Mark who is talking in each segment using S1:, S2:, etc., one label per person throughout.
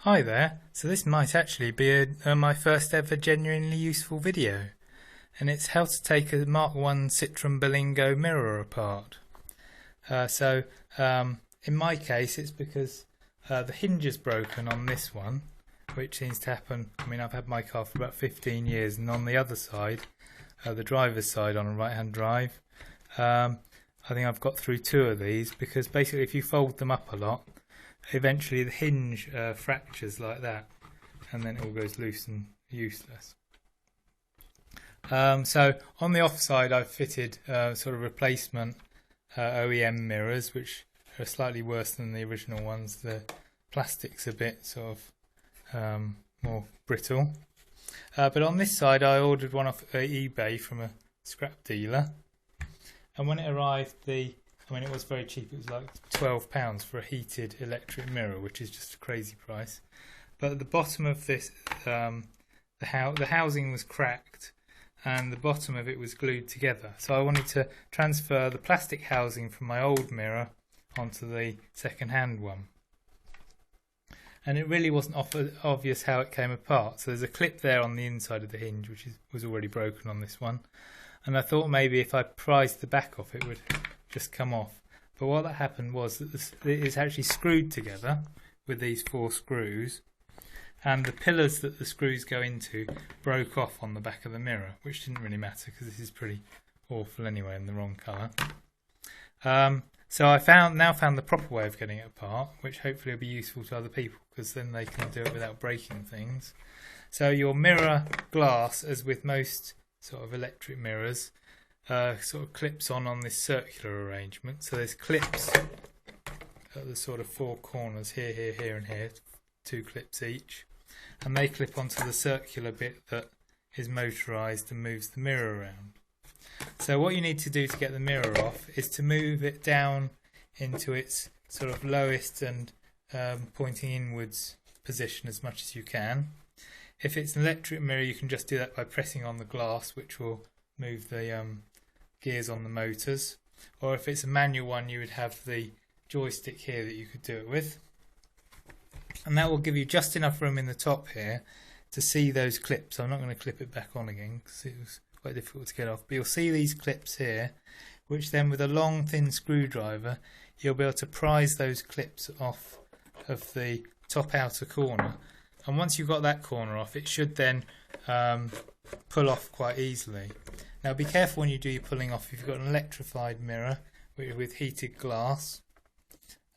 S1: Hi there, so this might actually be my first ever genuinely useful video, and it's how to take a Mark 1 Citroen Berlingo mirror apart. In my case it's because the hinge is broken on this one, which seems to happen. I mean, I've had my car for about 15 years, and on the other side, the driver's side on a right hand drive, I think I've got through two of these, because basically if you fold them up a lot, eventually the hinge fractures like that, and then it all goes loose and useless. So on the off side I've fitted sort of replacement OEM mirrors, which are slightly worse than the original ones. The plastic's a bit sort of more brittle. But on this side I ordered one off eBay from a scrap dealer, and when it arrived, it was very cheap. It was like £12 for a heated electric mirror, which is just a crazy price. But at the bottom of this, the housing was cracked, and the bottom of it was glued together. So I wanted to transfer the plastic housing from my old mirror onto the second-hand one. And it really wasn't obvious how it came apart. So there's a clip there on the inside of the hinge, which was already broken on this one. And I thought maybe if I prised the back off, it would just come off. But what that happened was that it's actually screwed together with these 4 screws, and the pillars that the screws go into broke off on the back of the mirror, which didn't really matter because this is pretty awful anyway, in the wrong colour. So I now found the proper way of getting it apart, which hopefully will be useful to other people, because then they can do it without breaking things. So your mirror glass, as with most sort of electric mirrors, sort of clips on this circular arrangement. So there's clips at the sort of 4 corners, here, here, here and here, 2 clips each, and they clip onto the circular bit that is motorised and moves the mirror around. So what you need to do to get the mirror off is to move it down into its sort of lowest and pointing inwards position as much as you can. If it's an electric mirror, you can just do that by pressing on the glass, which will move the gears on the motors. Or if it's a manual one, you would have the joystick here that you could do it with. And that will give you just enough room in the top here to see those clips. I'm not going to clip it back on again because it was quite difficult to get off. But you'll see these clips here, which then with a long thin screwdriver, you'll be able to prise those clips off of the top outer corner. And once you've got that corner off, it should then pull off quite easily. Now be careful when you do your pulling off if you've got an electrified mirror with heated glass,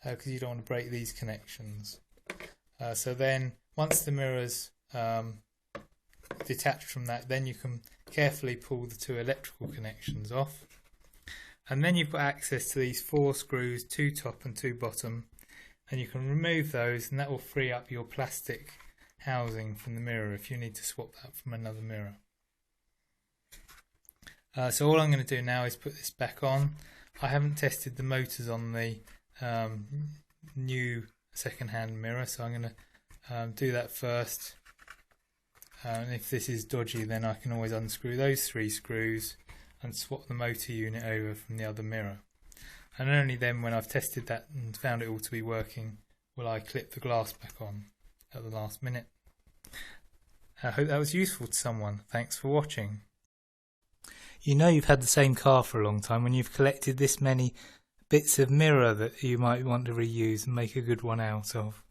S1: because you don't want to break these connections. So then once the mirror's detached from that, then you can carefully pull the 2 electrical connections off. And then you've got access to these 4 screws, 2 top and 2 bottom, and you can remove those, and that will free up your plastic housing from the mirror if you need to swap that from another mirror. So all I'm going to do now is put this back on. I haven't tested the motors on the new second-hand mirror, so I'm going to do that first. And if this is dodgy, then I can always unscrew those 3 screws and swap the motor unit over from the other mirror. And only then, when I've tested that and found it all to be working, will I clip the glass back on at the last minute. I hope that was useful to someone. Thanks for watching. You know you've had the same car for a long time when you've collected this many bits of mirror that you might want to reuse and make a good one out of.